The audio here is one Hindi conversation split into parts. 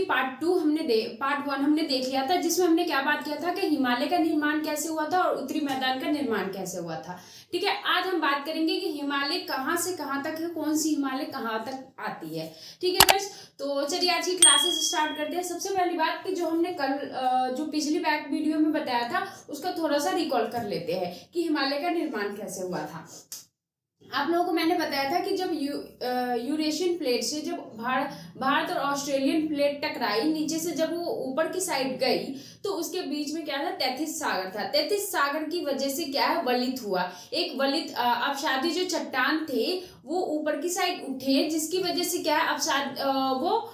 पार्ट 1 हमने देख लिया था, जिसमें हमने क्या बात किया था कि हिमालय का निर्माण कैसे हुआ था और उत्तरी मैदान का निर्माण कैसे हुआ था। ठीक है, आज हम बात करेंगे कि हिमालय कहाँ से कहाँ तक है, कौन सी हिमालय कहाँ तक आती है। ठीक है फ्रेंड्स, तो चलिए आज की क्लासेस स्टार्ट करते हैं। सबसे पहली बात कि जो हमने कल जो पिछली बैक वीडियो में बताया था उसका थोड़ा सा रिकॉल कर लेते हैं कि हिमालय का निर्माण कैसे हुआ था। आप लोगों को मैंने बताया था कि जब यूरेशियन प्लेट से जब भारत और ऑस्ट्रेलियन प्लेट टकराई, नीचे से जब वो ऊपर की साइड गई तो उसके बीच में क्या था, तैतीस सागर था। 33 सागर की वजह से क्या है, वलित हुआ। एक वलित अपसादी जो चट्टान थे वो ऊपर की साइड उठे, जिसकी वजह से क्या है, वो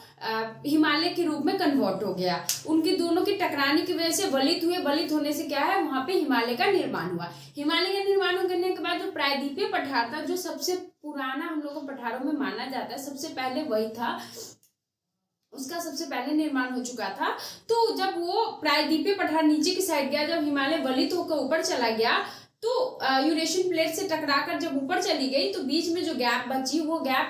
हिमालय के रूप में कन्वर्ट हो गया। उनकी दोनों की टकराने की वजह से वलित हुए। वलित होने से क्या है, वहां पे हिमालय का निर्माण हुआ। हिमालय का निर्माण करने के बाद जो प्रायद्वीपीय पठार था, जो सबसे पुराना हम लोगों को पठारों में माना जाता है, सबसे पहले वही था, उसका सबसे पहले निर्माण हो चुका था। तो जब वो प्रायद्वीपीय पठार नीचे की साइड गया, जब हिमालय वलित होकर ऊपर चला गया तो यूरेशियन प्लेट से टकराकर जब ऊपर चली गई तो बीच में जो गैप बची, वो गैप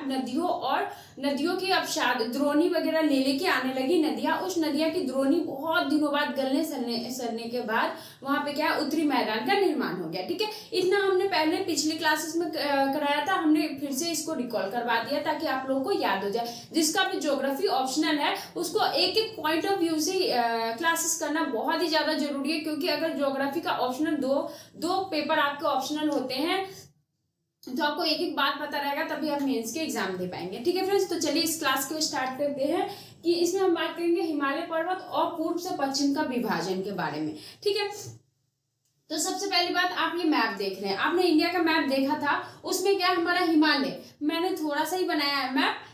नदियों की अपसाद द्रोणी वगैरह ले लेके आने लगी नदियां। उस नदियां की द्रोणी बहुत दिनों बाद गलने सरने के बाद वहां पे क्या, उत्तरी मैदान का निर्माण हो गया। ठीक है, इतना हमने पहले पिछली क्लासेस में कराया था, हमने फिर से इसको रिकॉल करवा दिया ताकि आप लोगों को याद हो जाए। जिसका भी ज्योग्राफी ऑप्शनल है उसको एक एक पॉइंट ऑफ व्यू से क्लासेस करना बहुत ही ज्यादा जरूरी है, क्योंकि अगर ज्योग्राफी का ऑप्शनल दो पेपर आपके ऑप्शनल होते हैं तो आपको एक एक बात पता रहेगा, तभी आप मेंस के एग्जाम दे पाएंगे। ठीक है फ्रेंड्स, तो चलिए इस क्लास को स्टार्ट करते हैं कि इसमें हम बात करेंगे हिमालय पर्वत और पूर्व से पश्चिम का विभाजन के बारे में। ठीक है, तो सबसे पहली बात, आप ये मैप देख रहे हैं, आपने इंडिया का मैप देखा था, उसमें क्या हमारा हिमालय, मैंने थोड़ा सा ही बनाया है मैप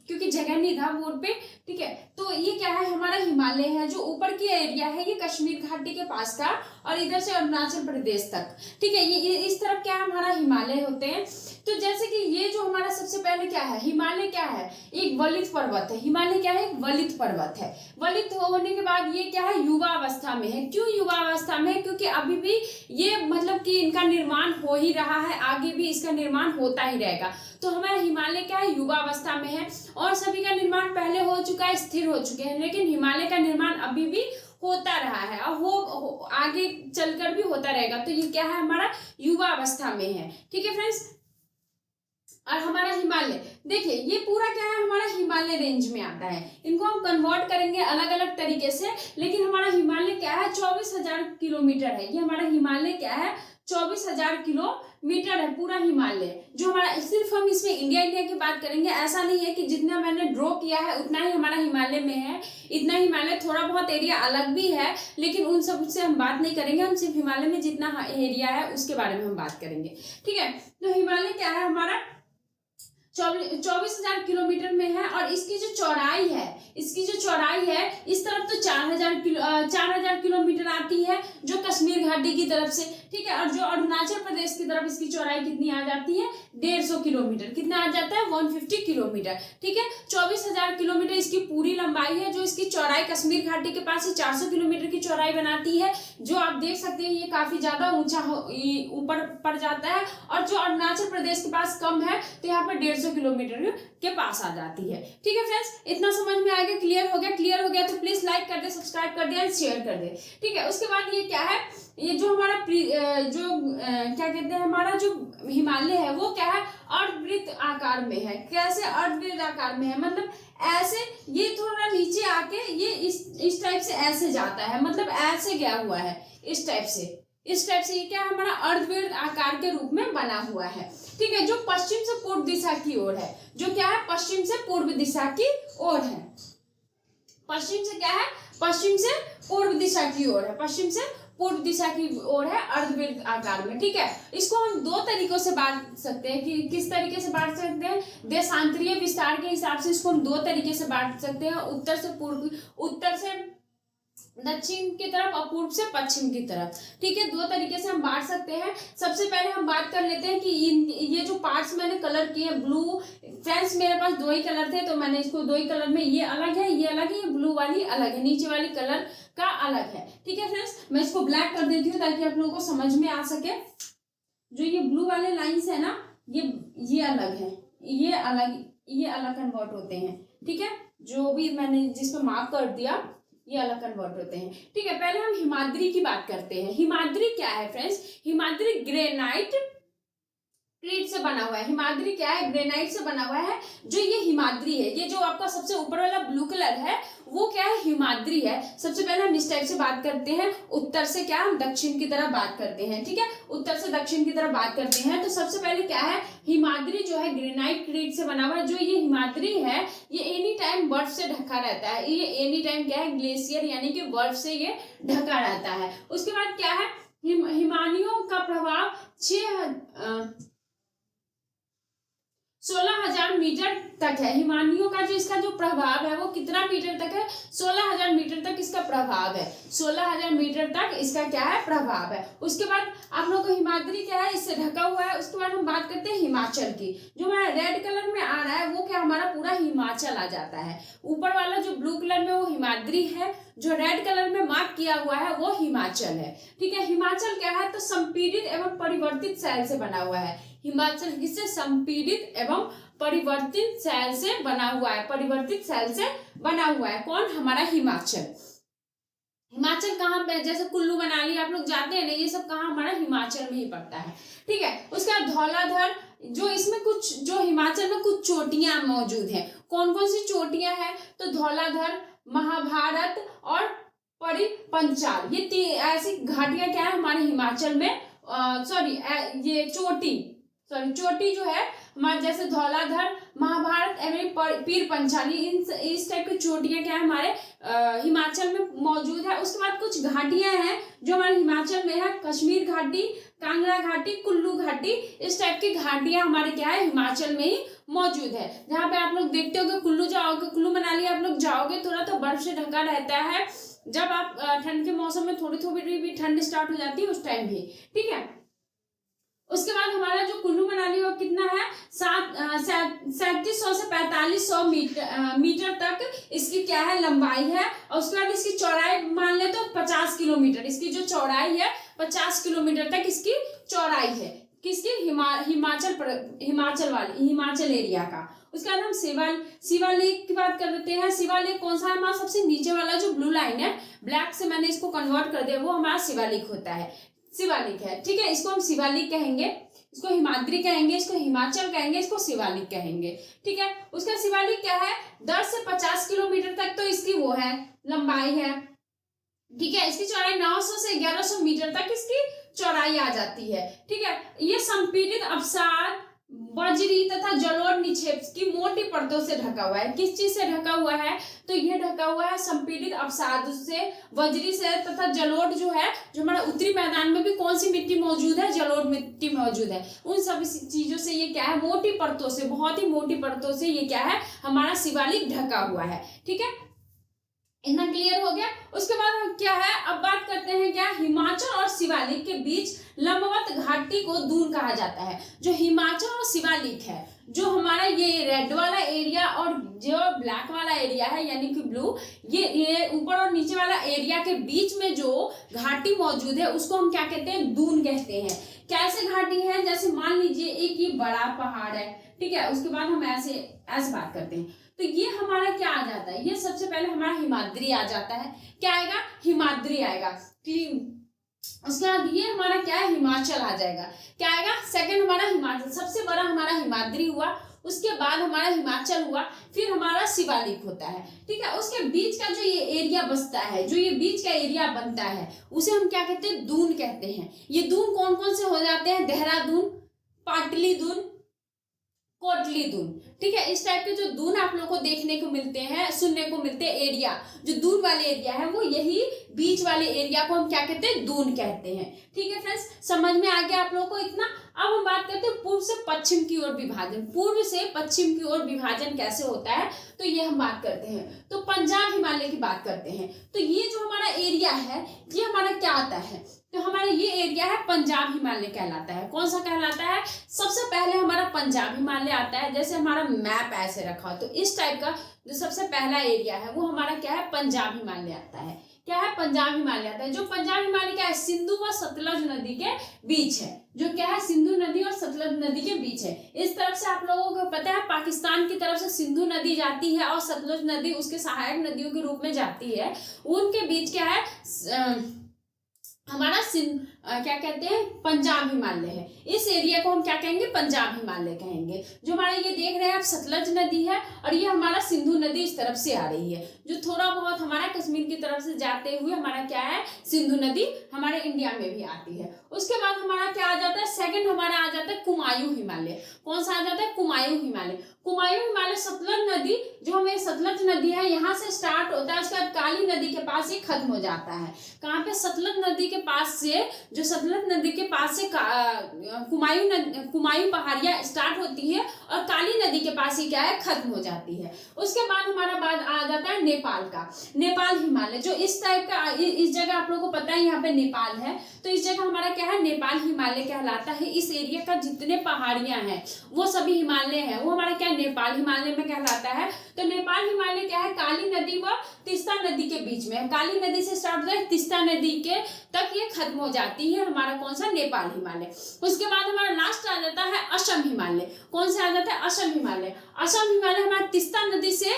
क्योंकि जगह नहीं था बोर्ड पे। ठीक है, तो ये क्या है, हमारा हिमालय है, जो ऊपर की एरिया है ये कश्मीर घाटी के पास का और इधर से अरुणाचल प्रदेश तक। ठीक है, ये इस तरफ क्या है, हमारा हिमालय होते हैं। तो जैसे कि ये जो हमारा सबसे पहले क्या है, हिमालय क्या है, एक वलित पर्वत है। हिमालय क्या है, एक वलित पर्वत है। वलित होने के बाद ये क्या है, युवा अवस्था में है। क्यों युवा अवस्था में है, क्योंकि अभी भी ये मतलब कि इनका निर्माण हो ही रहा है, आगे भी इसका निर्माण होता ही रहेगा। तो हमारा हिमालय क्या है, युवा अवस्था में है। और सभी का निर्माण पहले हो चुका है, स्थिर हो चुके हैं, लेकिन हिमालय का निर्माण अभी भी होता रहा है और आगे चलकर भी होता रहेगा। तो ये क्या है, हमारा युवा अवस्था में है। ठीक है फ्रेंड्स, और हमारा हिमालय देखिए, ये पूरा क्या है, हमारा हिमालय रेंज में आता है। इनको हम कन्वर्ट करेंगे अलग अलग तरीके से, लेकिन हमारा हिमालय क्या है, 24,000 किलोमीटर है। ये हमारा हिमालय क्या है, 24,000 किलोमीटर है पूरा हिमालय। जो हमारा, सिर्फ हम इसमें इंडिया की बात करेंगे, ऐसा नहीं है कि जितना मैंने ड्रॉ किया है उतना ही हमारा हिमालय में है। इतना हिमालय, थोड़ा बहुत एरिया अलग भी है, लेकिन उन सब से हम बात नहीं करेंगे। हम सिर्फ हिमालय में जितना एरिया है उसके बारे में हम बात करेंगे। ठीक है, तो हिमालय क्या है, हमारा 24,000 किलोमीटर में है। और इसकी जो चौड़ाई है, इस तरफ तो 4,000 किलोमीटर आती है, जो कश्मीर घाटी की तरफ से। ठीक है, और जो अरुणाचल प्रदेश की तरफ इसकी चौड़ाई कितनी आ जाती है, 150 किलोमीटर। कितना आ जाता है, 150 किलोमीटर। ठीक है, 24,000 किलोमीटर इसकी पूरी लंबाई है। जो इसकी चौड़ाई कश्मीर घाटी के पास से 400 किलोमीटर की चौड़ाई बनाती है, जो आप देख सकते हैं ये काफी ज्यादा ऊंचा ऊपर पड़ जाता है। और जो अरुणाचल प्रदेश के पास कम है, तो यहाँ पर 150 किलोमीटर के पास आ जाती है। ठीक है फ्रेंड्स, इतना समझ में आ गया, क्लियर हो गया तो प्लीज लाइक कर दे, सब्सक्राइब कर दे एंड शेयर कर दे। ठीक है, उसके बाद ये क्या है, ये जो हमारा क्या कहते हैं, हमारा जो हिमालय है वो क्या है, अर्धवृत्त आकार में है। कैसे अर्धवृत्त आकार में है, मतलब ऐसे, ये थोड़ा नीचे आके ये इस टाइप से ऐसे जाता है, मतलब ऐसे गया हुआ है, इस टाइप से ये क्या है, हमारा अर्धवृत्त आकार के रूप में बना हुआ है। ठीक है, जो पश्चिम से पूर्व दिशा की ओर है, जो क्या है, पश्चिम से पूर्व दिशा की ओर है। पश्चिम से क्या है, पश्चिम से पूर्व दिशा की ओर है, पश्चिम से पूर्व दिशा की ओर है, अर्धवृत्त आकार में। ठीक है, इसको हम दो तरीकों से बांट सकते हैं। कि किस तरीके से बांट सकते हैं, देशांतरीय विस्तार के हिसाब से इसको हम दो तरीके से बांट सकते हैं, उत्तर से दक्षिण की तरफ और पूर्व से पश्चिम की तरफ। ठीक है, दो तरीके से हम बांट सकते हैं। सबसे पहले हम बात कर लेते हैं कि ये जो पार्ट्स मैंने कलर किए, ब्लू, फ्रेंड्स मेरे पास दो ही कलर थे तो मैंने इसको दो ही कलर में, ये अलग है, ये अलग है, ये ब्लू वाली अलग है, नीचे वाली कलर का अलग है। ठीक है फ्रेंड्स, मैं इसको ब्लैक कर देती हूँ ताकि आप लोगों को समझ में आ सके। जो ये ब्लू वाले लाइन्स है ना, ये अलग है, ये अलग कन्वर्ट होते हैं। ठीक है, जो भी मैंने जिसमें मार्क कर दिया ये अलग कन्वर्ट होते हैं। ठीक है, पहले हम हिमाद्री की बात करते हैं। हिमाद्री क्या है फ्रेंड्स? हिमाद्री ग्रेनाइट क्रीट से बना हुआ है। हिमाद्री क्या है? ग्रेनाइट से बना हुआ है। जो ये हिमाद्री है, ये जो आपका सबसे ऊपर वाला ब्लू कलर है वो क्या है? हिमाद्री है। सबसे पहले हम इस टाइप से बात करते हैं, उत्तर से क्या हम दक्षिण की तरफ बात करते हैं। ठीक है, उत्तर से दक्षिण की तरफ बात करते हैं। तो सबसे पहले क्या है? हिमाद्री जो है ग्रेनाइट क्रीट से बना हुआ है। जो ये हिमाद्री है ये एनी टाइम बर्फ से ढका रहता है। ये एनी टाइम क्या है? ग्लेशियर यानी कि बर्फ से ये ढका रहता है। उसके बाद क्या है? हिमानियों का प्रभाव 16,000 मीटर तक है। हिमानियों का जो इसका जो प्रभाव है वो कितना मीटर तक है? 16,000 मीटर तक इसका प्रभाव है। 16,000 मीटर तक इसका क्या है? प्रभाव है। उसके बाद आप लोगों को हिमाद्री क्या है? इससे ढका हुआ है। उसके बाद हम बात करते हैं हिमाचल की। जो हमारा रेड कलर में आ रहा है वो क्या हमारा पूरा हिमाचल आ जाता है। ऊपर वाला जो ब्लू कलर में वो हिमाद्री है, जो रेड कलर में मार्क किया हुआ है वो हिमाचल है। ठीक है, हिमाचल क्या है? तो संपीड़ित एवं परिवर्तित शैल से बना हुआ है। हिमाचल किससे? संपीड़ित एवं परिवर्तित शैल से बना हुआ है। परिवर्तित शैल से बना हुआ है कौन? हमारा हिमाचल। हिमाचल कहाँ पे? जैसे कुल्लू मनाली आप लोग जाते हैं ना, ये सब कहाँ? हमारा हिमाचल में ही पड़ता है। ठीक है, उसके बाद धौलाधर, जो इसमें कुछ जो हिमाचल में कुछ चोटियां मौजूद हैं। कौन कौन सी चोटियां हैं? तो धौलाधर, महाभारत और परिपंचाल, ये ऐसी घाटियां क्या है हमारे हिमाचल में? ये चोटी जो है हमारे, जैसे धौलाधर, महाभारत एवं पीर पंचाली, इस टाइप की चोटियां क्या है हमारे हिमाचल में मौजूद है। उसके बाद कुछ घाटियां हैं जो हमारे हिमाचल में है। कश्मीर घाटी, कांगड़ा घाटी, कुल्लू घाटी, इस टाइप की घाटियां हमारे क्या है? हिमाचल में ही मौजूद है। जहाँ पे आप लोग देखते हो कि कुल्लू जाओगे, कुल्लू मनाली आप लोग जाओगे, थोड़ा तो बर्फ से ढका रहता है। जब आप ठंड के मौसम में थोड़ी थोड़ी भी ठंड स्टार्ट हो जाती है उस टाइम भी। ठीक है, उसके बाद हमारा जो कुल्लू मनाली वो कितना है? 3700 से 4500 मीटर तक इसकी क्या है? लंबाई है। और उसके बाद इसकी चौड़ाई मान ले तो 50 किलोमीटर, इसकी जो चौड़ाई है 50 किलोमीटर तक इसकी चौड़ाई है। किसकी? हिमाचल एरिया का। उसके बाद हम शिवालिक की बात कर लेते हैं। शिवालिक कौन सा है? हमारा सबसे नीचे वाला जो ब्लू लाइन है, ब्लैक से मैंने इसको कन्वर्ट कर दिया, वो हमारा शिवालिक होता है। शिवालिक है। ठीक है, इसको हम शिवालिक कहेंगे, इसको हिमाद्री कहेंगे, इसको हिमाचल कहेंगे, इसको शिवालिक कहेंगे। ठीक है, उसका शिवालिक क्या है? 10 से 50 किलोमीटर तक तो इसकी वो है लंबाई है। ठीक है, इसकी चौड़ाई 900 से 1100 मीटर तक इसकी चौड़ाई आ जाती है। ठीक है, ये संपीड़ित अवसाद, बजरी तथा जलोढ़ निक्षेप की मोटी परतों से ढका हुआ है। किस चीज से ढका हुआ है? तो ये ढका हुआ है संपीड़ित अवसाद से, बजरी से तथा जलोढ़ जो है, जो हमारा उत्तरी मैदान में भी कौन सी मिट्टी मौजूद है? जलोढ़ मिट्टी मौजूद है। उन सभी चीजों से ये क्या है? मोटी परतों से, बहुत ही मोटी परतों से ये क्या है? हमारा शिवालिक ढका हुआ है। ठीक है, इतना क्लियर हो गया। उसके बाद हम क्या है? अब बात करते हैं क्या? हिमाचल और शिवालिक के बीच लंबवत घाटी को दून कहा जाता है। जो हिमाचल और शिवालिक है, जो हमारा ये रेड वाला एरिया और जो ब्लैक वाला एरिया है यानी कि ब्लू, ये ऊपर और नीचे वाला एरिया के बीच में जो घाटी मौजूद है उसको हम क्या कहते हैं? दून कहते हैं। कैसे घाटी है? जैसे मान लीजिए एक ये बड़ा पहाड़ है, ठीक है, उसके बाद हम ऐसे बात करते हैं, तो ये हमारा क्या आ जाता है? ये सबसे पहले हमारा हिमाद्री आ जाता है। क्या आएगा? हिमाद्री आएगा। उसके बाद ये हमारा क्या है? हिमाचल आ जाएगा। क्या आएगा? सेकंड हमारा हिमाचल, सबसे बड़ा हमारा हिमाद्री हुआ, उसके बाद हमारा हिमाचल हुआ, फिर हमारा शिवालिक होता है। ठीक है, उसके बीच का जो ये एरिया बसता है, जो ये बीच का एरिया बनता है, उसे हम क्या कहते हैं? दून कहते हैं। ये दून कौन कौन से हो जाते हैं? देहरादून, पाटली दून, कोटली दून। ठीक है, इस टाइप के जो दून आप लोगों को देखने को मिलते हैं, सुनने को मिलते हैं एरिया, जो दून वाले एरिया है वो यही बीच वाले एरिया को हम क्या कहते हैं? दून कहते हैं। ठीक है फ्रेंड्स, समझ में आ गया आप लोगों को इतना? अब हम बात करते हैं पूर्व से पश्चिम की ओर विभाजन। पूर्व से पश्चिम की ओर विभाजन कैसे होता है, तो ये हम बात करते हैं। तो पंजाब हिमालय की बात करते हैं। तो ये जो हमारा एरिया है ये हमारा क्या आता है? तो हमारा ये एरिया है पंजाब हिमालय कहलाता है। कौन सा कहलाता है? सबसे पहले हमारा पंजाब हिमालय आता है। जैसे हमारा मैप ऐसे रखा हो तो इस टाइप का जो सबसे पहला एरिया है वो हमारा क्या है? पंजाब हिमालय आता है। क्या है? पंजाब हिमालय आता है। जो पंजाब हिमालय क्या है? सिंधु व सतलज नदी के बीच है। जो क्या है? सिंधु नदी और सतलज नदी के बीच है। इस तरफ से आप लोगों को पता है पाकिस्तान की तरफ से सिंधु नदी जाती है और सतलज नदी उसके सहायक नदियों के रूप में जाती है। उनके बीच क्या है? हमारा क्या कहते हैं? पंजाब हिमालय है। इस एरिया को हम क्या कहेंगे? पंजाब हिमालय कहेंगे। जो हमारा ये देख रहे हैं आप सतलज नदी है और ये हमारा सिंधु नदी इस तरफ से आ रही है। जो थोड़ा बहुत हमारा कश्मीर की तरफ से जाते हुए हमारा क्या है? सिंधु नदी हमारे इंडिया में भी आती है। उसके बाद हमारा क्या आ जाता है? सेकंड हमारा आ जाता है कुमायूं हिमालय। कौन सा आ जाता है? कुमायूं हिमालय। कुमायूं हिमालय सतलज नदी, जो हमें सतलज नदी है यहाँ से स्टार्ट होता है, उसके बाद काली नदी के पास ये खत्म हो जाता है। कहाँ पे? सतलज नदी के पास से, जो सतलज नदी के पास से कुमायूं पहाड़ियां स्टार्ट होती है और काली नदी के पास ही क्या है? खत्म हो जाती है। उसके बाद हमारा बाद आ जाता है नेपाल का, नेपाल हिमालय। जो इस टाइप का इस जगह आप लोगों को पता है यहाँ पे नेपाल है, तो इस जगह हमारा क्या है? नेपाल हिमालय कहलाता है। इस एरिया का जितने पहाड़ियां हैं वो सभी हिमालय है, वो हमारा क्या? नेपाल हिमालय में कहलाता है। तो नेपाल हिमालय क्या है? काली नदी व तीस्ता नदी के बीच में। काली नदी से स्टार्ट होता है, तीस्ता नदी के तक ये खत्म हो जाती है। हमारा कौन सा? नेपाल हिमालय। उसके बाद हमारा लास्ट आ जाता है असम हिमालय। कौन सा आ जाता है? असम हिमालय। असम हिमालय हमारा तीस्ता नदी से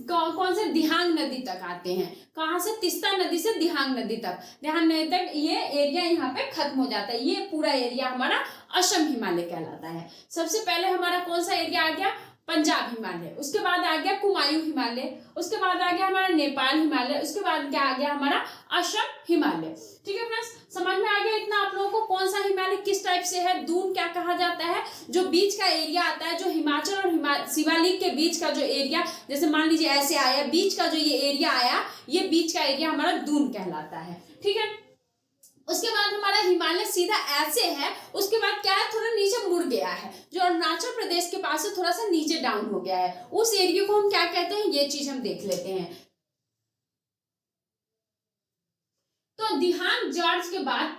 कौन से? दिहांग नदी तक आते हैं। कहाँ से? तीस्ता नदी से दिहांग नदी तक। दिहांग नदी तक ये एरिया यहाँ पे खत्म हो जाता है। ये पूरा एरिया हमारा असम हिमालय कहलाता है। सबसे पहले हमारा कौन सा एरिया आ गया? पंजाब हिमालय। उसके बाद आ गया कुमायूं हिमालय। उसके बाद आ गया हमारा नेपाल हिमालय। उसके बाद क्या आ गया? हमारा असम हिमालय। ठीक है फ्रेंड्स, समझ में आ गया इतना आप लोगों को? कौन सा हिमालय किस टाइप से है, दून क्या कहा जाता है, जो बीच का एरिया आता है, जो हिमाचल और शिवालिक के बीच का जो एरिया, जैसे मान लीजिए ऐसे आया, बीच का जो ये एरिया आया, ये बीच का एरिया हमारा दून कहलाता है। ठीक है, उसके बाद हमारा हिमालय सीधा ऐसे है। उसके बाद क्या है? थोड़ा नीचे मुड़ गया है, जो अरुणाचल प्रदेश के पास से थोड़ा सा नीचे डाउन हो गया है। उस एरिया को हम क्या कहते हैं? ये चीज हम देख लेते हैं। तो दिहांग जॉर्ज के बाद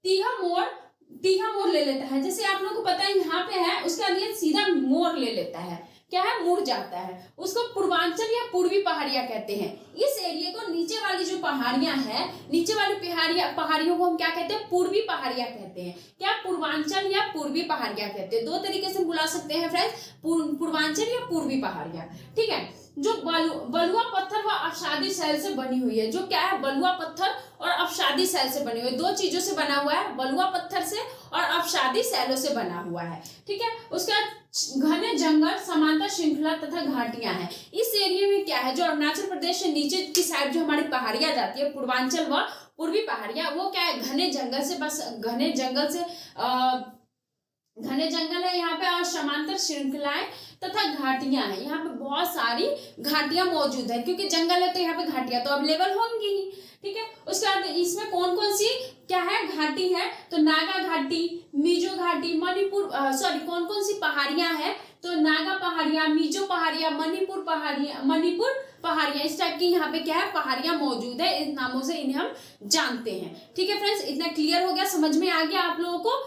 तीहा मोड़ ले लेता है। जैसे आप लोगों को पता है यहाँ पे है, उसका लिए सीधा मोड़ ले लेता है, क्या है? मुड़ जाता है। उसको पूर्वांचल या पूर्वी पहाड़ियां कहते हैं। इस एरिया को नीचे वाली जो पहाड़ियां हैं, नीचे वाली पहाड़ियों को हम क्या कहते हैं? पूर्वी पहाड़ियां कहते हैं। क्या? पूर्वांचल या पूर्वी पहाड़ियां कहते हैं। दो तरीके से बुला सकते हैं फ्रेंड्स, पूर्वांचल या पूर्वी पहाड़ियां। ठीक है, जो बलुआ पत्थर व अवसादी शैल से बनी हुई है। जो क्या है? बलुआ पत्थर और अवसादी शैल से बनी हुई है। दो चीजों से बना हुआ है, बलुआ पत्थर से और अवसादी शैलों से बना हुआ है। ठीक है, उसका घने जंगल, समांतर श्रृंखला तथा घाटियां हैं। इस एरिया में क्या है? जो अरुणाचल प्रदेश से नीचे की साइड जो हमारी पहाड़ियां जाती है, पूर्वांचल व पूर्वी पहाड़ियां, वो क्या है? घने जंगल से घने जंगल है यहाँ पे और समांतर श्रृंखलाएं तथा घाटियां हैं। यहाँ पे बहुत सारी घाटियां मौजूद है, क्योंकि जंगल है तो यहाँ पे घाटियां तो अवेलेबल होंगी ही। ठीक है, उसके बाद इसमें कौन कौन सी क्या है? घाटी है। तो नागा घाटी, मिजो घाटी, मणिपुर, कौन कौन सी पहाड़ियां हैं? तो नागा पहाड़ियां, मिजो पहाड़ियां, मणिपुर पहाड़ियां, इस टाइप की यहाँ पे क्या है? पहाड़ियां मौजूद है। इस नामों से इन्हें हम जानते हैं। ठीक है फ्रेंड्स, इतना क्लियर हो गया, समझ में आ गया आप लोगों को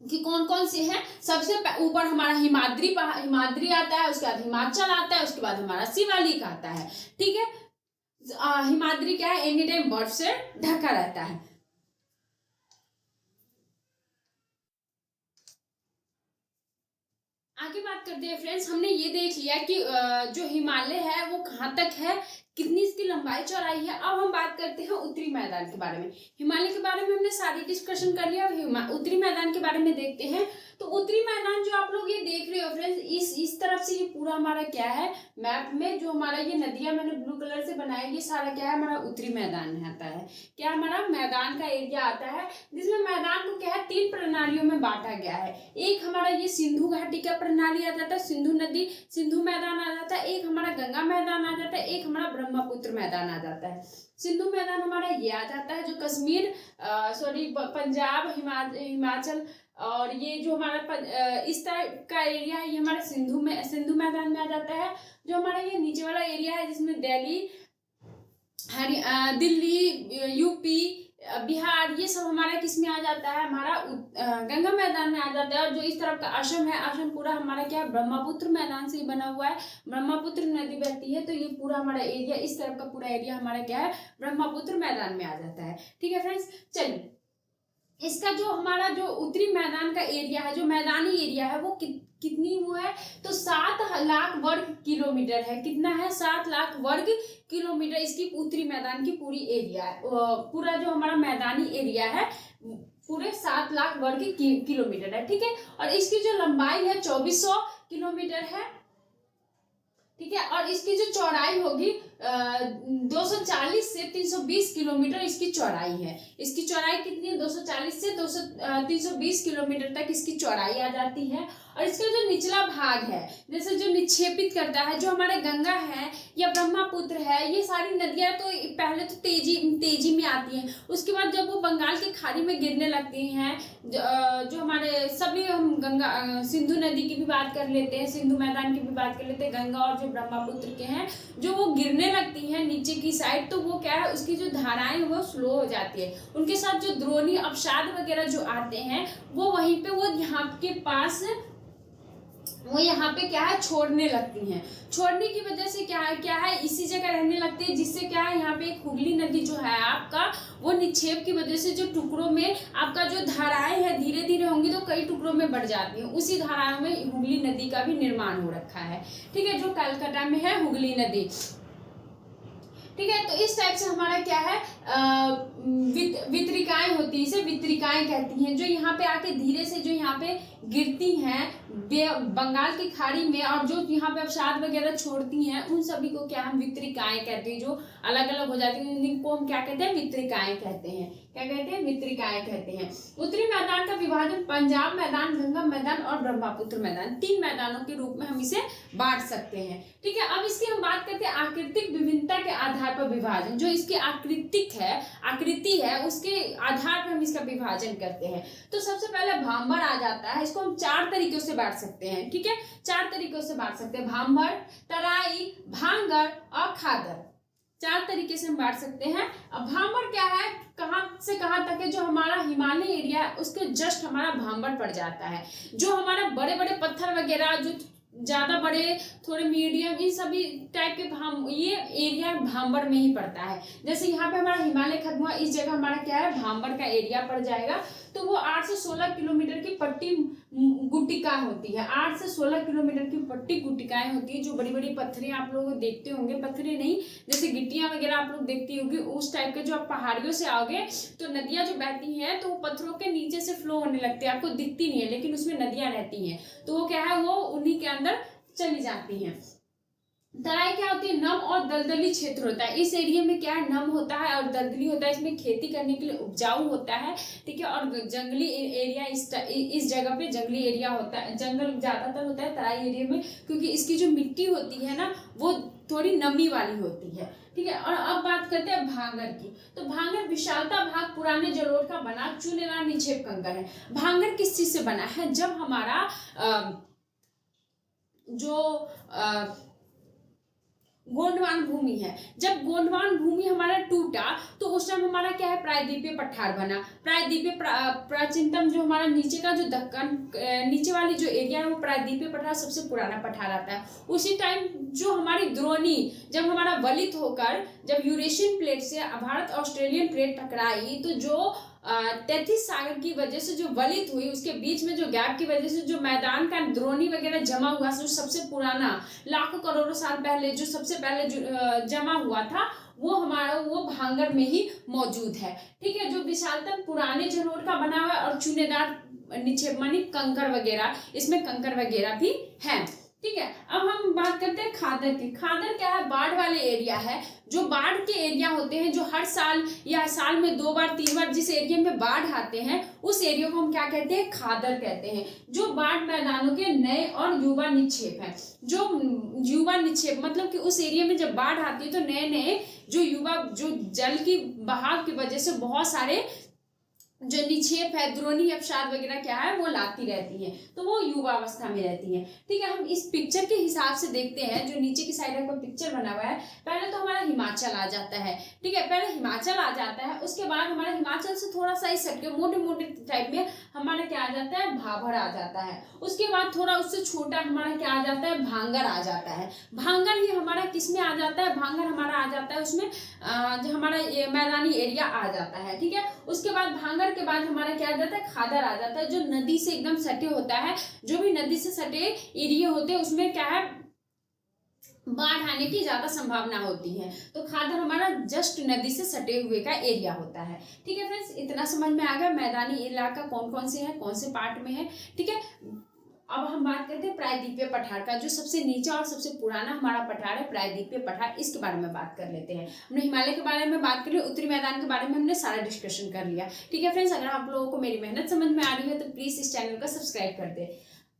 कि कौन कौन से हैं? सबसे ऊपर हमारा हिमाद्री आता है, उसके बाद हिमाचल आता है, उसके बाद हमारा शिवालिक आता है। ठीक है, हिमाद्री क्या है? एनी टाइम बर्फ से ढका रहता है। आगे बात करते हैं फ्रेंड्स, हमने ये देख लिया कि जो हिमालय है वो कहाँ तक है, कितनी इसकी लंबाई चौड़ाई है। अब हम बात करते हैं उत्तरी मैदान के बारे में। हिमालय के बारे में हमने सारी डिस्कशन कर लिया, अब उत्तरी मैदान के बारे में देखते हैं। तो उत्तरी मैदान जो आप लोग ये देख रहे हो फ्रेंड्स, इस तरफ से ये पूरा हमारा क्या है? मैप में जो हमारा ये नदियां मैंने ब्लू कलर से बनाई, ये सारा क्या है? हमारा उत्तरी मैदान में आता है। क्या? हमारा मैदान का एरिया आता है, जिसमें मैदान को क्या है? 3 प्रणालियों में बांटा गया है। एक हमारा ये सिंधु घाटी का प्रणाली आ जाता है, सिंधु मैदान आ जाता है। एक हमारा गंगा मैदान आ जाता है, एक हमारा ब्रह्मपुत्र मैदान आ जाता है। सिंधु मैदान हमारा ये आ जाता है, जो कश्मीर पंजाब, हिमाचल और ये जो हमारा इस टाइप का एरिया है, ये हमारा सिंधु मैदान में आ जाता है। जो हमारा ये नीचे वाला एरिया है, जिसमें दिल्ली, यूपी, बिहार, ये सब हमारा किस में आ जाता है, हमारा गंगा मैदान में आ जाता है। और जो इस तरफ का असम है, असम पूरा हमारा क्या है, ब्रह्मपुत्र मैदान से ही बना हुआ है, ब्रह्मपुत्र नदी बहती है, तो ये पूरा हमारा एरिया, इस तरफ का पूरा एरिया हमारा क्या है, ब्रह्मपुत्र मैदान में आ जाता है। ठीक है फ्रेंड्स, चलिए इसका जो हमारा जो उत्तरी मैदान का एरिया है, जो मैदानी एरिया है, वो कितनी वो है, तो 7 लाख वर्ग किलोमीटर है। कितना है, 7 लाख वर्ग किलोमीटर इसकी उत्तरी मैदान की पूरी एरिया है। पूरा जो हमारा मैदानी एरिया है पूरे 7 लाख वर्ग किलोमीटर है। ठीक है, और इसकी जो लंबाई है 2400 किलोमीटर है। ठीक है, और इसकी जो चौड़ाई होगी 240 से 320 किलोमीटर इसकी चौड़ाई है। इसकी चौड़ाई कितनी है, 240 से 320 किलोमीटर तक इसकी चौड़ाई आ जाती है। और इसका जो निचला भाग है, जैसे जो निक्षेपित करता है, जो हमारे गंगा है या ब्रह्मपुत्र है, ये सारी नदियां तो पहले तो तेजी में आती हैं, उसके बाद जब वो बंगाल की खाड़ी में गिरने लगती हैं, जो हमारे सभी, हम गंगा सिंधु नदी की भी बात कर लेते हैं, सिंधु मैदान की भी बात कर लेते हैं, गंगा और जो ब्रह्मपुत्र के हैं, जो वो गिरने लगती हैं नीचे की साइड, तो वो क्या है, उसकी जो धाराएं वो स्लो हो जाती है। उनके साथ जो द्रोणी अवसाद वगैरह जो आते हैं, वो वहीं पे वो यहाँ के पास वो यहाँ पे क्या है, छोड़ने लगती हैं। छोड़ने की वजह से क्या है इसी जगह रहने लगती है, जिससे क्या है, यहाँ पे एक हुगली नदी जो है आपका, वो निक्षेप की वजह से जो टुकड़ों में आपका जो धाराएं है धीरे धीरे होंगी तो कई टुकड़ों में बढ़ जाती हैं। उसी धाराओं में हुगली नदी का भी निर्माण हो रखा है। ठीक है, जो कलकत्ता में है हुगली नदी। ठीक है, तो इस टाइप से हमारा क्या है, वितरिकाएं होती है, इसे वितरिकाएं कहती हैं, जो यहाँ पे आके धीरे से जो यहाँ पे गिरती हैं बंगाल की खाड़ी में, और जो यहाँ पे अवसाद वगैरह छोड़ती हैं, उन सभी को क्या हम वितरिकाएं कहते हैं, जो अलग अलग हो जाती हैं, इनको हम क्या कहते हैं, वितरिकाएं कहते हैं। क्या कहते हैं, वितरिकाएं कहते हैं। उत्तरी मैदान का विभाजन पंजाब मैदान, गंगा मैदान और ब्रह्मपुत्र मैदान, 3 मैदानों के रूप में हम इसे बांट सकते हैं। ठीक है, अब इसकी हम बात करते हैं आकृतिक विभिन्नता के आधार पर विभाजन। जो इसकी आकृति है उसके आधार पर हम इसका विभाजन करते हैं। तो सबसे पहले भांबर आ जाता है, इसको हम 4 तरीकों से बांट सकते हैं। ठीक है, 4 तरीकों से बांट सकते हैं, भांबर, तराई, भांगर और खादर। 4 तरीके से हम बांट सकते हैं। अब भांबर क्या है, कहां से कहां तक है, जो हमारा हिमालय एरिया है उसके जस्ट हमारा भांबर पड़ जाता है। जो हमारा बड़े बड़े पत्थर वगैरह, जो ज्यादा बड़े, थोड़े मीडियम, इन सभी टाइप के ये एरिया भांबर में ही पड़ता है। जैसे यहाँ पे हमारा हिमालय खत्म हुआ, इस जगह हमारा क्या है, भांबर का एरिया पड़ जाएगा। तो वो 8 से 16 किलोमीटर की पट्टी गुटिका होती है। 8 से 16 किलोमीटर की पट्टी गुटिकाएं होती है। जो बड़ी बड़ी पत्थरें आप लोग देखते होंगे, पत्थरें नहीं, जैसे गिट्टियां वगैरह आप लोग देखती होंगी, उस टाइप के, जो आप पहाड़ियों से आओगे तो नदियां जो बहती हैं तो वो पत्थरों के नीचे से फ्लो होने लगती है, आपको दिखती नहीं है, लेकिन उसमें नदियां रहती हैं, तो वो क्या है, वो उन्हीं के अंदर चली जाती हैं। तराई क्या होती है, नम और दलदली क्षेत्र होता है। इस एरिया में क्या है, नम होता है और दलदली होता है, इसमें खेती करने के लिए उपजाऊ होता है। ठीक है, और जंगली एरिया, इस जगह पे जंगली एरिया होता है, जंगल ज्यादातर होता है तराई एरिया में, क्योंकि इसकी जो मिट्टी होती है ना, वो थोड़ी नमी वाली होती है। ठीक है, और अब बात करते हैं भांगर की। तो भांगर विशालता भाग पुराने जलोढ़ का बना चूनेदार निक्षेप कंकर है। भांगर किस चीज से बना है, जब हमारा गोंडवान भूमि है, जब गोंडवान भूमि हमारा टूटा तो उस टाइम हमारा क्या है, प्रायद्वीपीय पठार बना। प्रायद्वीपीय प्राचीनतम, जो हमारा नीचे का जो दक्कन, नीचे वाली जो एरिया है, वो प्रायद्वीपीय पठार सबसे पुराना पठार आता है। उसी टाइम जो हमारी द्रोणी, जब हमारा वलित होकर, जब यूरेशियन प्लेट से भारत ऑस्ट्रेलियन प्लेट टकराई, तो जो 33 सागर की वजह से जो वलित हुई, उसके बीच में जो गैप की वजह से जो मैदान का द्रोणी वगैरह जमा हुआ, जो सबसे पुराना लाखों करोड़ों साल पहले जो सबसे पहले जो जमा हुआ था, वो भांगर में ही मौजूद है। ठीक है, जो विशालतम पुराने जलोढ़ का बना हुआ और चूनेदार निक्षेप मानी कंकर वगैरह, इसमें कंकर वगैरह भी है। ठीक है, अब हम बात करते हैं खादर की। खादर क्या है, बाढ़ वाले एरिया है। जो बाढ़ के एरिया होते हैं, जो हर साल या साल में 2 बार 3 बार जिस एरिया में बाढ़ आते हैं, उस एरिया को हम क्या कहते हैं, खादर कहते हैं। जो बाढ़ मैदानों के नए और युवा निक्षेप है। जो युवा निक्षेप मतलब कि उस एरिया में जब बाढ़ आती है तो नए नए जो युवा, जो जल की बहाव की वजह से बहुत सारे जो निक्षेप है, द्रोणी अवसाद वगैरह क्या है वो लाती रहती है, तो वो युवावस्था में रहती है। ठीक है, हम इस पिक्चर के हिसाब से देखते हैं, जो नीचे की साइड का पिक्चर बना हुआ है, पहले तो हमारा हिमाचल आ जाता है। ठीक है, पहले हिमाचल आ जाता है, उसके बाद हमारा हिमाचल से थोड़ा सा इस हटके मोटे मोटे टाइप में हमारा क्या आ जाता है, भाभर आ जाता है। उसके बाद थोड़ा उससे छोटा हमारा क्या आ जाता है, भांगर आ जाता है। भांगर ही हमारा किस में आ जाता है, भांगर हमारा आ जाता है उसमें जो हमारा ये मैदानी एरिया आ जाता है। ठीक है, उसके बाद भांगर के बाद हमारा क्या आ जाता है, खादर आ जाता है, जो नदी से एकदम सटे होता है। जो भी नदी से सटे एरिया होते हैं उसमें क्या है, बाढ़ आने की ज्यादा संभावना होती है। तो खादर हमारा जस्ट नदी से सटे हुए का एरिया होता है। ठीक है फ्रेंड्स, इतना समझ में आ गया मैदानी इलाका कौन कौन से है, कौन से पार्ट में है। ठीक है, अब हम बात करते हैं प्रायद्वीपीय पठार का। जो सबसे नीचा और सबसे पुराना हमारा पठार है प्रायद्वीपीय पठार, इसके बारे में बात कर लेते हैं। हमने हिमालय के बारे में बात कर ली, उत्तरी मैदान के बारे में हमने सारा डिस्कशन कर लिया। ठीक है फ्रेंड्स, अगर आप लोगों को मेरी मेहनत समझ में आ रही है तो प्लीज इस चैनल को सब्सक्राइब कर दे।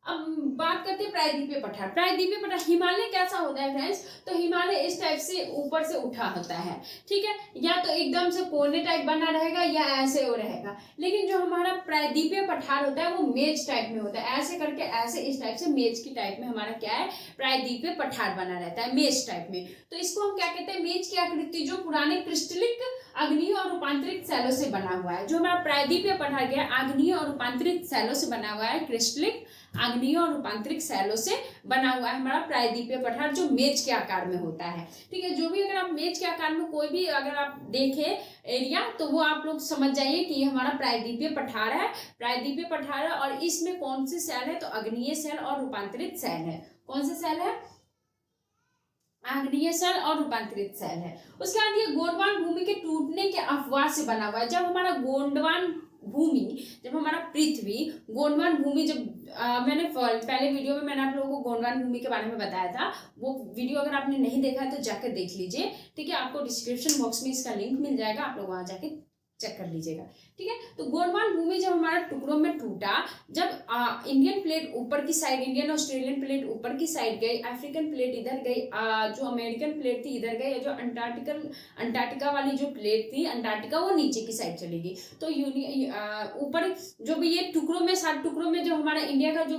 अब बात करते हैं प्रायद्वीपीय पठार। प्रायद्वीपीय पठार, हिमालय कैसा होता है फ्रेंड्स, तो हिमालय इस टाइप से ऊपर से उठा होता है। ठीक है, या तो एकदम से कोने टाइप बना रहेगा या ऐसे हो रहेगा। लेकिन जो हमारा प्रायद्वीपीय पठार होता है वो मेज टाइप में होता है, ऐसे करके ऐसे इस टाइप से मेज की टाइप में हमारा क्या है, प्रायद्वीपीय पठार बना रहता है मेज टाइप में। तो इसको हम क्या कहते हैं, मेज की आकृति जो पुराने क्रिस्टलिक आग्नेय और रूपांतरित सैलों से बना हुआ है। जो हमारा प्रायद्वीपीय पठार क्या है, आग्नेय और रूपांतरित सैलों से बना हुआ है, क्रिस्टलिक आग्नेय और रूपांतरित सैलों से बना हुआ है हमारा प्रायद्वीपीय पठार, जो मेज के आकार में होता है। ठीक है, जो भी अगर आप मेज के आकार में कोई भी अगर आप देखें एरिया, तो वो आप लोग समझ जाइए कि ये हमारा प्रायद्वीपीय पठार है। प्रायद्वीपीय पठार है, और इसमें कौन से सेल है, तो आग्नेय सेल और रूपांतरित सेल है। कौन से सेल है, आग्नेय सेल और रूपांतरित सेल है। उसके बाद ये गोंडवान भूमि के टूटने के अफवाह से बना हुआ है। जब हमारा गोंडवान भूमि, जब हमारा पृथ्वी गोंडवान भूमि, जब मैंने पहले वीडियो में मैंने आप लोगों को गोंडवान भूमि के बारे में बताया था, वो वीडियो अगर आपने नहीं देखा है तो जाकर देख लीजिए। ठीक है, आपको डिस्क्रिप्शन बॉक्स में इसका लिंक मिल जाएगा, आप लोग वहां जाके चेक कर लीजिएगा। ठीक है, तो गोंडवान भूमि जब हमारा टुकड़ों में टूटा, जब इंडियन प्लेट ऊपर की साइड, इंडियन ऑस्ट्रेलियन प्लेट ऊपर की साइड गई, अफ्रीकन प्लेट इधर गई, जो अमेरिकन प्लेट थी इधर गई, जो अंटार्कटिका वाली जो प्लेट थी अंटार्कटिका, वो नीचे की साइड चली गई। तो ऊपर जो भी ये टुकड़ों में, 7 टुकड़ों में जो हमारा इंडिया का जो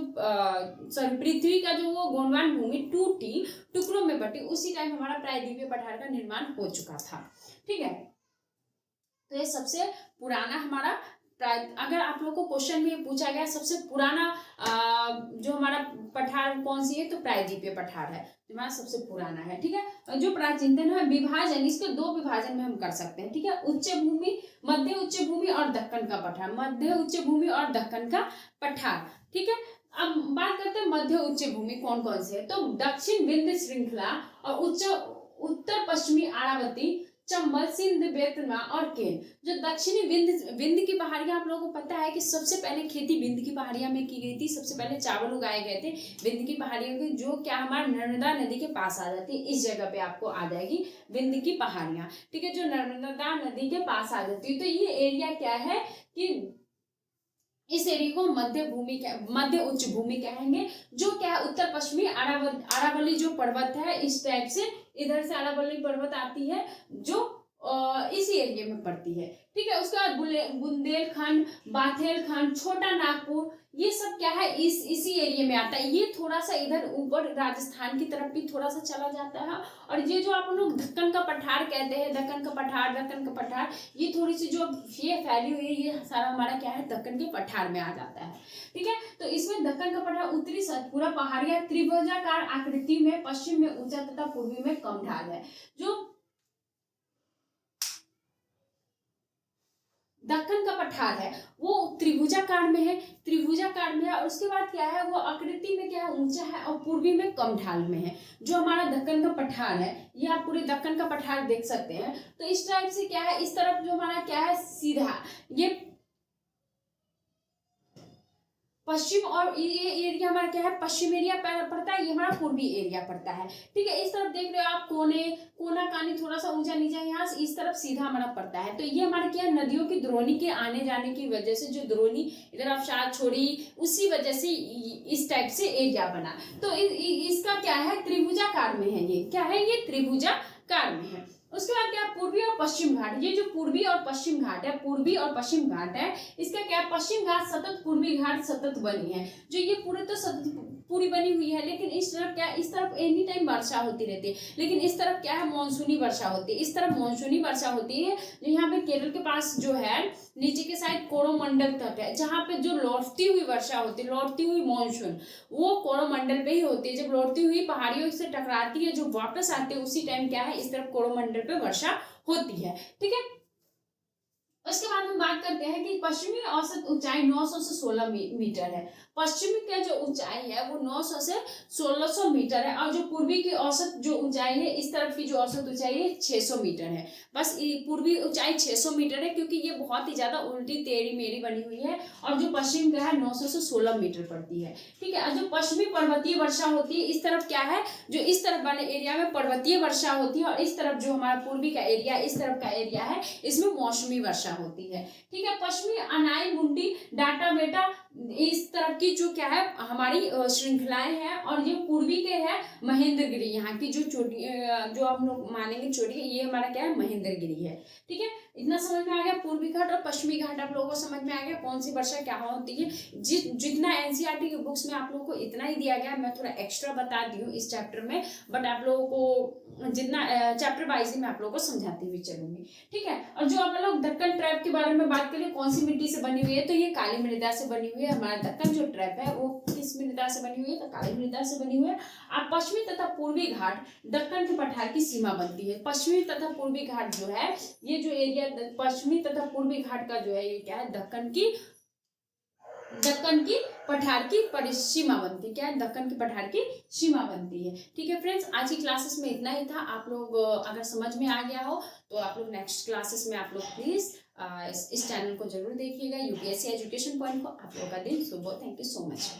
पृथ्वी का जो वो गोंडवान भूमि टूटी, टुकड़ों में बटी, उसी टाइम हमारा प्रायद्वीपीय पठार का निर्माण हो चुका था। ठीक है, तो ये सबसे पुराना हमारा, अगर आप लोग को क्वेश्चन में पूछा गया सबसे पुराना जो हमारा पठार कौन सी है, तो प्रायद्वीपीय पठार है, हमारा सबसे पुराना है। ठीक है, जो प्राचीनतम है, विभाजन इसके 2 विभाजन में हम कर सकते हैं। ठीक है, उच्च भूमि, मध्य उच्च भूमि और दक्कन का पठार, मध्य उच्च भूमि और दक्कन का पठार। ठीक है, अब बात करते हैं मध्य उच्च भूमि कौन कौन से है, तो दक्षिण विंध्य श्रृंखला और उत्तर पश्चिमी आरावती, चंबल, सिंध, बेतवा और केन। जो दक्षिणी विंध्य की पहाड़ियां, आप लोगों को पता है कि सबसे पहले खेती विंध्य की पहाड़ियां में की गई थी। सबसे पहले चावल उगाए गए थे विंध्य की पहाड़ियों के, जो क्या हमारा नर्मदा नदी के पास आ जाती है। इस जगह पे आपको आ जाएगी विंध्य की पहाड़ियां। ठीक है, जो नर्मदा नदी के पास आ जाती है। तो ये एरिया क्या है कि इस एरिया को मध्य उच्च भूमि कहेंगे। जो क्या है, उत्तर पश्चिमी अरावली जो पर्वत है, इस टाइप से इधर से अरावली पर्वत आती है, जो इसी एरिया में पड़ती है। ठीक है, उसके बाद बुंदेलखंड, बाथेलखंड, छोटा नागपुर, ये सब क्या है, इसी एरिया में आता है। ये थोड़ा सा इधर ऊपर राजस्थान की तरफ भी थोड़ा सा चला जाता है। और ये जो आप लोग दक्कन का पठार कहते हैं, दक्कन का पठार, ये थोड़ी सी जो ये फैली हुई है, ये सारा हमारा क्या है, दक्कन के पठार में आ जाता है। ठीक है, तो इसमें दक्कन का पठार उत्तरी सतपुरा पहाड़ियां त्रिभुजाकार आकृति में, पश्चिम में ऊंचा तथा पूर्वी में कम ढाल है। जो दक्कन का पठार है वो त्रिभुजाकार में है, और उसके बाद क्या है, वो आकृति में क्या है, ऊंचा है, और पूर्वी में कम ढाल में है। जो हमारा दक्कन का पठार है, ये आप पूरे दक्कन का पठार देख सकते हैं। तो इस टाइप से क्या है, इस तरफ जो हमारा क्या है, सीधा ये पश्चिम, और ये एरिया हमारा क्या है, पश्चिम एरिया पड़ता है, ये हमारा पूर्वी एरिया पड़ता है। ठीक है, इस तरफ देख रहे हो आप, कोना कानी थोड़ा सा ऊंचा नीचा, यहाँ से इस तरफ सीधा हमारा पड़ता है। तो ये हमारा क्या है, नदियों की द्रोणी के आने जाने की वजह से, जो द्रोणी इधर आप शायद छोड़ी, उसी वजह से इस टाइप से एरिया बना। तो इसका क्या है, त्रिभुजाकार में है। ये क्या है, ये त्रिभुजाकार में है। उसके बाद क्या, पूर्वी और पश्चिम घाट, ये जो पूर्वी और पश्चिम घाट है, पूर्वी और पश्चिम घाट है, इसका क्या है, पश्चिम घाट सतत, पूर्वी घाट सतत बनी है। जो ये पूरे तो सतत पूरी बनी हुई है, लेकिन इस तरफ क्या है, इस तरफ एनी टाइम वर्षा होती रहती है, लेकिन इस तरफ क्या है, मानसूनी वर्षा होती है। इस तरफ मानसूनी वर्षा होती है। जो यहाँ पे केरल के पास जो है नीचे के साइड कोरोमंडल तट है, जहाँ पे जो लौटती हुई वर्षा होती है, लौटती हुई मानसून, वो कोरोमंडल पे ही होती है। जब लौटती हुई पहाड़ियों से टकराती है, जो वापस आती है, उसी टाइम क्या है, इस तरफ कोरोमंडल पे वर्षा होती है। ठीक है, उसके बाद हम बात करते हैं कि पश्चिमी औसत ऊंचाई 900 से 16 मीटर है। पश्चिमी का जो ऊंचाई है वो 900 से 1600 मीटर है, और जो पूर्वी की औसत जो ऊंचाई है, इस तरफ की जो औसत ऊंचाई है 600 मीटर है। बस पूर्वी ऊंचाई 600 मीटर है, क्योंकि ये बहुत ही ज्यादा उल्टी टेढ़ी मेढ़ी बनी हुई है, और जो पश्चिम का है 900 से 16 मीटर पड़ती है। ठीक है, और जो पश्चिमी पर्वतीय वर्षा होती है, इस तरफ क्या है, जो इस तरफ वाले एरिया में पर्वतीय वर्षा होती है, और इस तरफ जो हमारा पूर्वी का एरिया, इस तरफ का एरिया है, इसमें मौसमी वर्षा होती है। ठीक है, पश्चिमी अनाई मुंडी डाटा बेटा, इस तरफ की जो क्या है हमारी श्रृंखलाएं हैं, और ये पूर्वी के है महेंद्रगिरी, यहाँ की जो चोटी, जो हम लोग मानेंगे चोटी, ये हमारा क्या है, महेंद्रगिरी है। ठीक है, इतना समझ में आ गया। पूर्वी घाट और पश्चिमी घाट आप लोगों को समझ में आ गया, कौन सी वर्षा क्या होती है। जितना एनसीईआरटी की बुक्स में आप लोगों को इतना ही दिया गया, मैं थोड़ा एक्स्ट्रा बता दी हूँ इस चैप्टर में, बट आप लोगों को जितना चैप्टर वाइज ही मैं आप लोगों को समझाती हुई चलूंगी। ठीक है, और जो आप लोग दक्कन ट्रैप के बारे में बात करें, कौन सी मिट्टी से बनी हुई है, तो ये काली मृदा से बनी हुई है। हमारा दक्कन जो ट्रैप है वो किस मृदा से बनी हुई है, तो काली मृदा से बनी हुई है। अब पश्चिमी तथा पूर्वी घाट दक्कन के पठार की सीमा बनती है। पश्चिमी तथा पूर्वी घाट जो है, ये जो एरिया पश्चिमी तथा पूर्वी घाट का जो है, ये क्या है, दक्कन की पठार की सीमा बनती है। क्या है, दक्कन की पठार की सीमा बनती है। ठीक है फ्रेंड्स, आज की क्लासेस में इतना ही था। आप लोग अगर समझ में आ गया हो तो आप लोग नेक्स्ट क्लासेस में आप लोग प्लीज इस चैनल को जरूर देखिएगा। यूपीएससी एजुकेशन पॉइंट को आप लोगों का दिन शुभ हो। Thank you so much.